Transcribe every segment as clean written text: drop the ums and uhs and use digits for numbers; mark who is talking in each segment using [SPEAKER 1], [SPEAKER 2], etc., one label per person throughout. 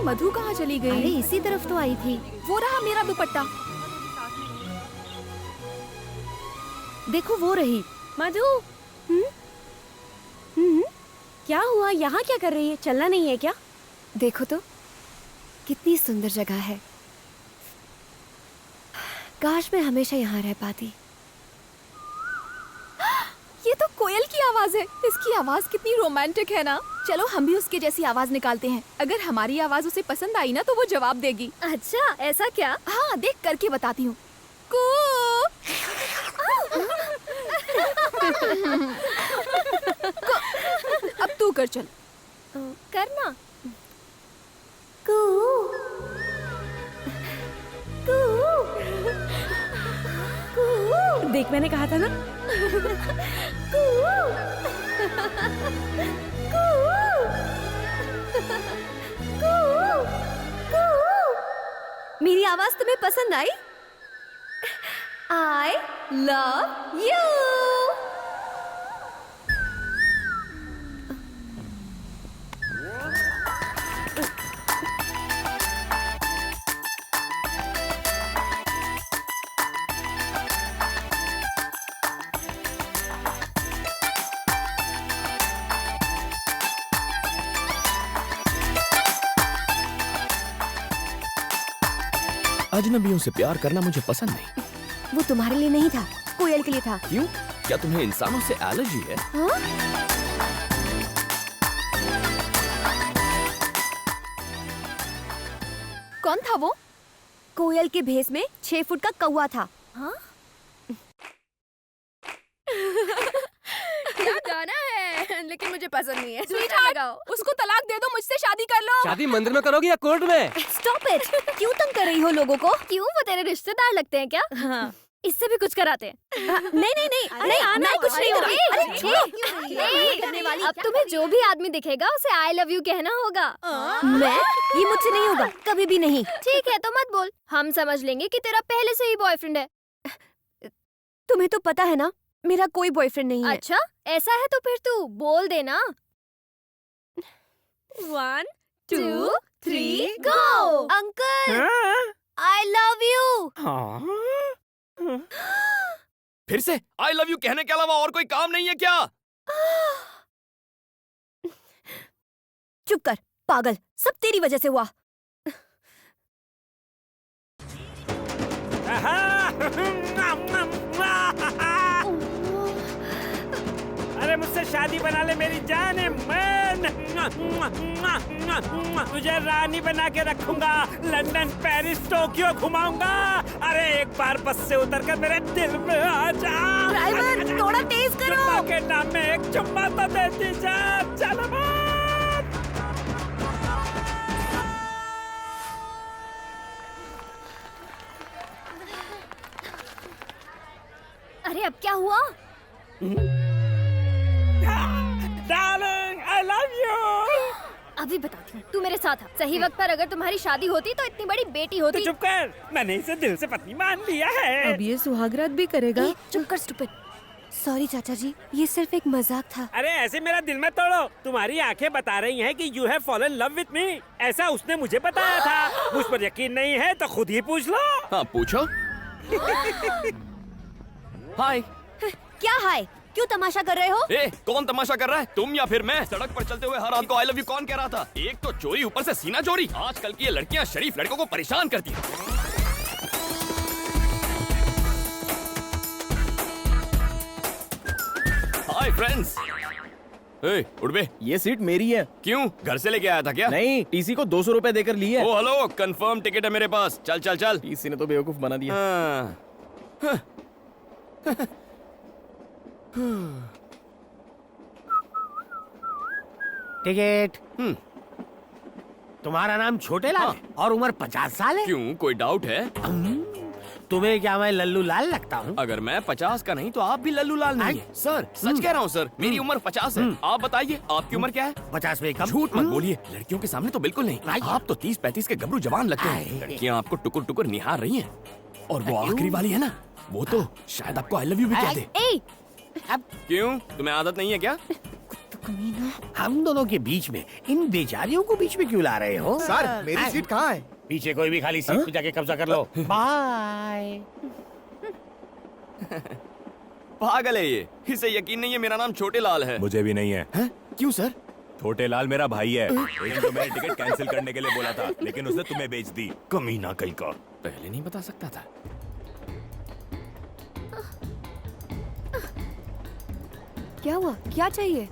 [SPEAKER 1] मधु कहाँ चली गई?
[SPEAKER 2] अरे इसी तरफ तो आई थी।
[SPEAKER 1] वो रहा मेरा दुपट्टा।
[SPEAKER 2] देखो वो रही।
[SPEAKER 3] मधु। क्या हुआ? यहाँ क्या कर रही है? चलना नहीं है क्या?
[SPEAKER 2] देखो तो कितनी सुंदर जगह है। काश मैं हमेशा यहाँ रह पाती।
[SPEAKER 1] ये तो कोयल की आवाज है। इसकी आवाज कितनी रोमांटिक है ना। चलो हम भी उसके जैसी आवाज निकालते हैं। अगर हमारी आवाज उसे पसंद आई ना तो वो जवाब देगी।
[SPEAKER 3] अच्छा, ऐसा क्या?
[SPEAKER 1] हाँ, देख करके बताती हूँ। अब तू कर चल।
[SPEAKER 3] करना। देख, मैंने कहा था ना।
[SPEAKER 2] मेरी आवाज तुम्हें पसंद आई? I love you।
[SPEAKER 4] अजनबियों से प्यार करना मुझे पसंद नहीं।
[SPEAKER 2] वो तुम्हारे लिए नहीं था, कोयल के लिए था।
[SPEAKER 4] क्यों? क्या तुम्हें इंसानों से एलर्जी है?
[SPEAKER 2] हाँ?
[SPEAKER 1] कौन था वो?
[SPEAKER 2] कोयल के भेष में 6 फुट का कौवा था।
[SPEAKER 1] हाँ?
[SPEAKER 3] क्या गाना है? लेकिन मुझे पसंद नहीं है।
[SPEAKER 1] स्वीटहार्ट, उसको तलाक दे दो, मुझसे शादी कर लो।
[SPEAKER 5] शादी मंदिर में करोगी या कोर्ट में?
[SPEAKER 2] Stop it! क्यों तंग कर रही हो लोगों को?
[SPEAKER 3] क्यों? वो तेरे रिश्तेदार लगते हैं क्या?
[SPEAKER 2] हाँ।
[SPEAKER 3] इससे भी कुछ कराते हैं।
[SPEAKER 2] नहीं, मैं कुछ नहीं करूँगी।
[SPEAKER 3] अब तुम्हें जो भी आदमी दिखेगा उसे आई लव यू कहना होगा।
[SPEAKER 2] मैं? ये मुझसे नहीं होगा, कभी भी नहीं।
[SPEAKER 3] ठीक है, तो मत बोल। हम समझ लेंगे कि तेरा पहले से ही बॉयफ्रेंड है।
[SPEAKER 2] तुम्हें तो पता है ना, मेरा कोई बॉयफ्रेंड नहीं है।
[SPEAKER 3] अच्छा, ऐसा है तो फिर तू बोल देना। 1 2 3 go.
[SPEAKER 2] Uncle, I love you।
[SPEAKER 4] फिर से आई लव यू कहने के अलावा और कोई काम नहीं है क्या?
[SPEAKER 2] चुप कर पागल, सब तेरी वजह से हुआ।
[SPEAKER 5] अरे मुझसे शादी बना ले मेरी जान मन। तुझे रानी बना के रखूंगा, लंदन पेरिस टोक्यो घुमाऊंगा। अरे एक बार बस से उतर कर मेरे दिल में आ जा।
[SPEAKER 2] ड्राइवर, थोड़ा तेज करो।
[SPEAKER 5] चुम्मा के नाम में एक चुम्मा तो देती जा। चलो
[SPEAKER 3] अरे अब क्या हुआ?
[SPEAKER 5] Darling, I love you।
[SPEAKER 3] अभी बताती हूँ। तू मेरे साथ आ। सही वक्त पर अगर तुम्हारी शादी होती तो इतनी बड़ी बेटी होती।
[SPEAKER 5] तू चुप कर, मैंने इसे दिल से पत्नी मान लिया है।
[SPEAKER 1] अब ये सुहागरात भी करेगा।
[SPEAKER 2] चुप कर स्टूपिड। सॉरी चाचा जी, ये सिर्फ एक मजाक था।
[SPEAKER 5] अरे ऐसे मेरा दिल मत तोड़ो। तुम्हारी आंखें बता रही हैं कि you have fallen love with me. ऐसा उसने मुझे बताया था। मुझ पर यकीन नहीं है तो खुद ही पूछ लो।
[SPEAKER 4] हाँ पूछो। हाय।
[SPEAKER 2] क्या हाय? क्यों तमाशा कर रहे हो?
[SPEAKER 4] ए, कौन तमाशा कर रहा है, तुम या फिर मैं? सड़क पर चलते हुए हर आदमी को आई लव यू कौन कह रहा था? एक तो चोरी, ऊपर से सीना चोरी। आजकल की ये लड़कियां शरीफ लड़कों को परेशान करती हैं। Hi friends. ए, उठ बे।
[SPEAKER 6] ये सीट मेरी है।
[SPEAKER 4] क्यों? घर से लेके आया था क्या?
[SPEAKER 6] नहीं, टीसी को 200 रुपए देकर ली है।
[SPEAKER 4] ओ हेलो, कंफर्म टिकट है मेरे पास। चल चल चल।
[SPEAKER 6] टीसी ने तो बेवकूफ बना दिया।
[SPEAKER 4] हाँ।
[SPEAKER 5] टिकट। तुम्हारा नाम छोटे लाल है और उम्र 50 साल है।
[SPEAKER 4] क्यों, कोई डाउट है?
[SPEAKER 5] तुम्हें क्या मैं लल्लू लाल लगता हूँ?
[SPEAKER 4] अगर मैं 50 का नहीं तो आप भी लल्लू लाल नहीं है। सर सच कह रहा हूँ सर, मेरी उम्र 50 है। आप बताइए आपकी उम्र क्या है?
[SPEAKER 5] 50 में कम।
[SPEAKER 4] झूठ मत बोलिए, लड़कियों के सामने तो बिल्कुल नहीं। आप तो 30-35 के गबरू जवान लगते हैं। लड़कियाँ आपको टुकुर टुकुर निहार रही हैं। और वो आखिरी वाली है ना, वो तो शायद आपको आई लव यू भी कह दे।
[SPEAKER 2] ए,
[SPEAKER 4] क्यों, तुम्हें आदत नहीं है क्या?
[SPEAKER 7] हम दोनों के बीच में इन बेचारियों को बीच में क्यों ला रहे हो?
[SPEAKER 8] सर मेरी सीट कहाँ है?
[SPEAKER 7] पीछे कोई भी खाली सीट पे जाके कब्जा कर लो। बाय।
[SPEAKER 4] पागल है ये, इसे यकीन नहीं है मेरा नाम छोटे लाल है।
[SPEAKER 9] मुझे भी नहीं है।
[SPEAKER 4] क्यों सर?
[SPEAKER 9] छोटे लाल मेरा भाई है। एक दिन तो मैंने टिकट कैंसिल करने के लिए बोला था, लेकिन उसने तुम्हें बेच दी। कमीना कहीं का।
[SPEAKER 4] पहले नहीं बता सकता था।
[SPEAKER 2] क्या हुआ? क्या चाहिए?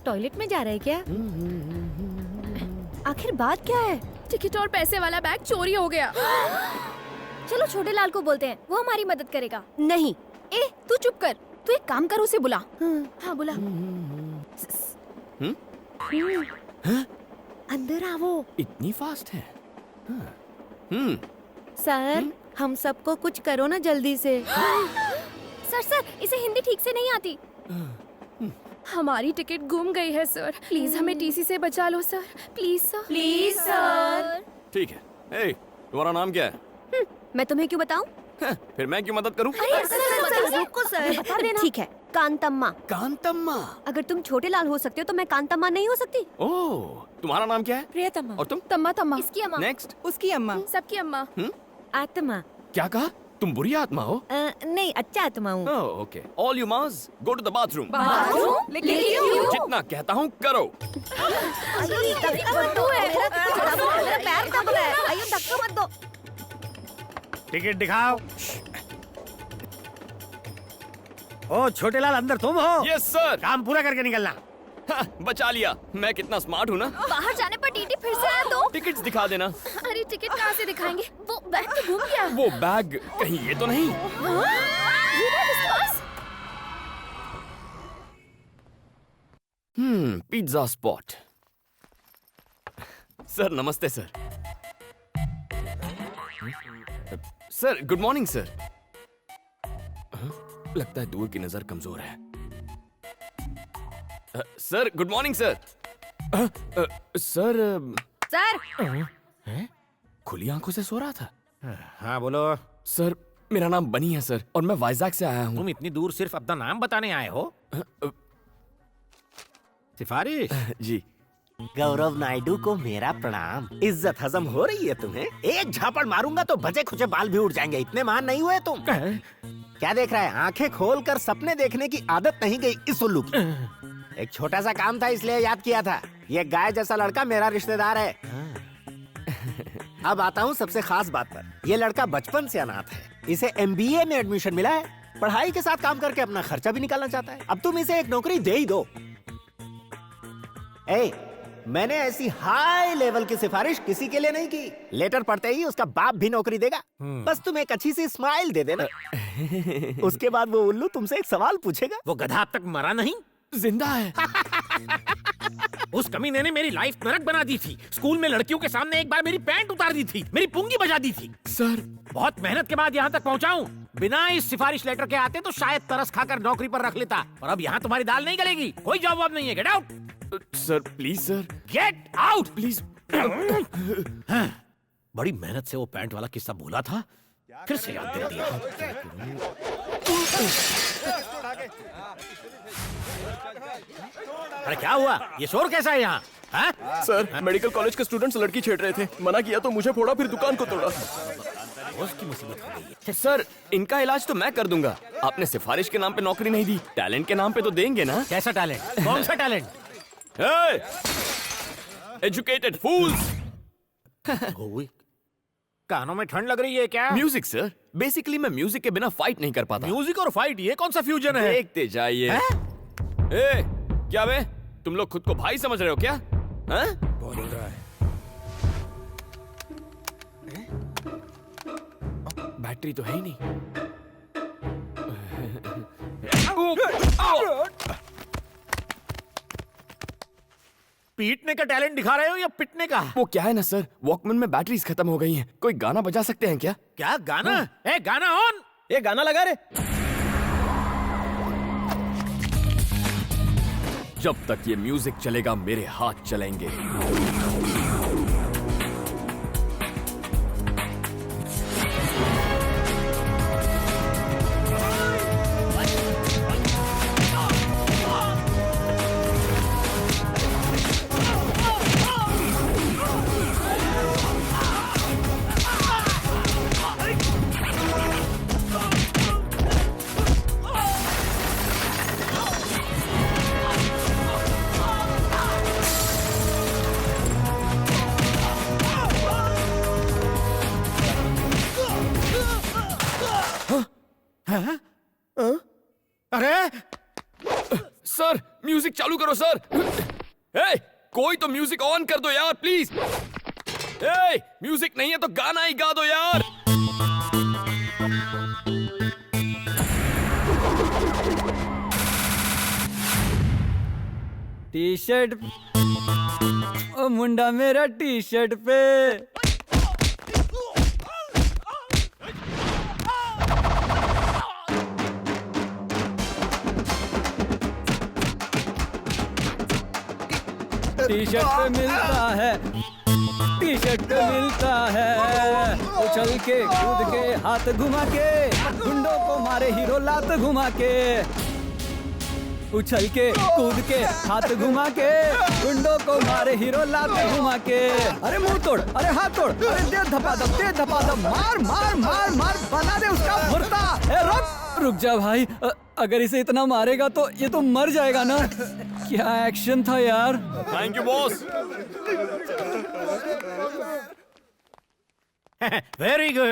[SPEAKER 2] टॉयलेट में जा रहे क्या? आखिर बात क्या है?
[SPEAKER 1] टिकट और पैसे वाला बैग चोरी हो गया।
[SPEAKER 3] चलो छोटे लाल को बोलते हैं, वो हमारी मदद करेगा।
[SPEAKER 2] नहीं।
[SPEAKER 1] ए, तू चुप कर। तू एक काम कर, उसे बुला। हाँ बुला।
[SPEAKER 2] अंदर आओ।
[SPEAKER 4] इतनी फास्ट है?
[SPEAKER 2] सर, हम सबको कुछ करो ना जल्दी से।
[SPEAKER 3] सर इसे हिंदी ठीक से नहीं आती।
[SPEAKER 1] हमारी टिकट गुम गई है सर, प्लीज हमें टीसी से बचा लो sir, please sir.
[SPEAKER 2] Please sir.
[SPEAKER 4] ठीक है। ए, तुम्हारा नाम क्या है?
[SPEAKER 2] मैं तुम्हें क्यों बताऊं?
[SPEAKER 4] फिर मैं क्यों मदद करूं?
[SPEAKER 2] सर, रुको सर। बता देना। ठीक है, कांतम्मा।
[SPEAKER 4] कांतम्मा।
[SPEAKER 2] अगर तुम छोटे लाल हो सकते हो तो मैं कांतम्मा नहीं हो सकती?
[SPEAKER 4] ओह, तुम्हारा नाम क्या है?
[SPEAKER 1] प्रियतमा।
[SPEAKER 4] और तुम?
[SPEAKER 1] तम्मा तम्मा।
[SPEAKER 3] इसकी अम्मा।
[SPEAKER 4] नेक्स्ट।
[SPEAKER 1] उसकी अम्मा। सबकी अम्मा।
[SPEAKER 2] आत्मा।
[SPEAKER 4] क्या कहा? तुम बुरी आत्मा हो?
[SPEAKER 2] नहीं, अच्छा आत्मा हूँ।
[SPEAKER 4] Oh, okay. All you must go to the bathroom.
[SPEAKER 1] Bathroom? लेकिन क्यों?
[SPEAKER 4] जितना कहता हूँ करो।
[SPEAKER 2] धक्का मत दो।
[SPEAKER 7] टिकट दिखाओ। ओ छोटे लाल, अंदर तुम हो?
[SPEAKER 4] Yes sir.
[SPEAKER 7] काम पूरा करके निकलना।
[SPEAKER 4] बचा लिया। मैं कितना स्मार्ट हूँ ना।
[SPEAKER 3] बाहर जाने पर टीटी फिर से आया तो?
[SPEAKER 4] टिकट्स दिखा देना।
[SPEAKER 3] अरे टिकट कहाँ से दिखाएंगे? वो बैग तो घूम गया।
[SPEAKER 4] वो बैग कहीं ये तो नहीं?
[SPEAKER 3] ये बैग उसके पास?
[SPEAKER 4] Pizza spot. सर नमस्ते sir. Sir good morning sir. लगता है दूर की नजर कमजोर है। Sir good morning sir. Sir खुली आंखों से सो रहा था।
[SPEAKER 7] हाँ बोलो।
[SPEAKER 4] सर मेरा नाम बनी है सर, और मैं वाइजैक से आया हूँ।
[SPEAKER 7] तुम इतनी दूर सिर्फ अपना नाम बताने आए हो? सिफारिश?
[SPEAKER 4] जी।
[SPEAKER 7] गौरव नायडू को मेरा प्रणाम। इज्जत हजम हो रही है तुम्हें? एक झापड़ मारूंगा तो बचे खुचे बाल भी उड़ जाएंगे। इतने महान नहीं हुए तुम। क्या देख रहा है? आंखें खोलकर सपने देखने की आदत नहीं गई इस उल्लू की। एक छोटा सा काम था इसलिए याद किया था। ये गाय जैसा लड़का मेरा रिश्तेदार है। अब आता हूँ सबसे खास बात पर। ये लड़का बचपन से अनाथ है। इसे MBA में एडमिशन मिला है। पढ़ाई के साथ काम करके अपना खर्चा भी निकालना चाहता है। अब तुम इसे एक नौकरी दे ही दो। मैंने ऐसी हाई लेवल की सिफारिश किसी के लिए नहीं की। लेटर पढ़ते ही उसका बाप भी नौकरी देगा। बस तुम एक अच्छी सी स्माइल दे देना। उसके बाद वो उल्लू तुमसे एक सवाल पूछेगा। वो गधा अब तक मरा नहीं,
[SPEAKER 4] जिंदा है।
[SPEAKER 7] उस कमीने ने मेरी लाइफ नरक बना दी थी। स्कूल में लड़कियों के सामने एक बार मेरी पैंट उतार दी थी, मेरी पुंगी बजा दी थी।
[SPEAKER 4] सर
[SPEAKER 7] बहुत मेहनत के बाद यहाँ तक पहुँचा हूँ। बिना इस सिफारिश लेटर के आते तो शायद तरस खाकर नौकरी पर रख लेता। और अब यहाँ तुम्हारी दाल नहीं गलेगी। कोई जॉब वॉब नहीं है। Get out
[SPEAKER 4] sir please sir.
[SPEAKER 7] Get out
[SPEAKER 4] please.
[SPEAKER 7] बड़ी मेहनत से वो पैंट वाला किस्सा भूला था, फिर से याद दिला दिया। अरे क्या हुआ? ये शोर कैसा है यहाँ?
[SPEAKER 6] सर मेडिकल कॉलेज के स्टूडेंट्स लड़की छेड़ रहे थे। मना किया तो मुझे फोड़ा, फिर दुकान को तोड़ा।
[SPEAKER 7] उसकी मुसीबत हो गई है।
[SPEAKER 4] सर इनका इलाज तो मैं कर दूंगा। आपने सिफारिश के नाम पे नौकरी नहीं दी, टैलेंट के नाम पे तो देंगे ना?
[SPEAKER 7] कैसा टैलेंट? कौन सा टैलेंट?
[SPEAKER 4] एजुकेटेड फूल्स।
[SPEAKER 7] कानों में ठंड लग रही है क्या?
[SPEAKER 4] Music sir. बेसिकली मैं म्यूजिक के बिना फाइट नहीं कर पाता।
[SPEAKER 7] म्यूजिक और फाइट, ये कौन सा फ्यूजन है?
[SPEAKER 4] देखते जाइए। ए, क्या बे? तुम लोग खुद को भाई समझ रहे हो क्या?
[SPEAKER 7] बोल रहा है।
[SPEAKER 4] बैटरी तो है ही नहीं।
[SPEAKER 7] पीटने का टैलेंट दिखा रहे हो या पिटने का?
[SPEAKER 4] वो क्या है ना सर, वॉकमैन में बैटरीज खत्म हो गई हैं। कोई गाना बजा सकते हैं क्या?
[SPEAKER 7] क्या गाना? ए गाना ऑन।
[SPEAKER 6] ये गाना लगा रे।
[SPEAKER 4] जब तक ये म्यूजिक चलेगा मेरे हाथ चलेंगे।
[SPEAKER 7] अरे
[SPEAKER 4] सर म्यूजिक चालू करो सर। ए, कोई तो म्यूजिक ऑन कर दो यार प्लीज। ए, म्यूजिक नहीं है तो गाना ही गा दो यार।
[SPEAKER 8] टी शर्ट ओ मुंडा मेरा टी शर्ट पे। टी शर्ट पे मिलता है, टी शर्ट पे मिलता है। उछल के कूद के हाथ घुमा के, गुंडों को मारे हीरो लात घुमा के। उछल के कूद के हाथ घुमा के, गुंडों को मारे हीरो लात घुमा के। अरे मुंह तोड़, अरे हाथ तोड़, अरे दे धपाधप, मार मार मार मार, बना दे उसका भुर्ता। रुक जा भाई, अगर इसे इतना मारेगा तो ये तो मर जाएगा ना। क्या एक्शन था यार।
[SPEAKER 4] Thank you boss.
[SPEAKER 7] Very good.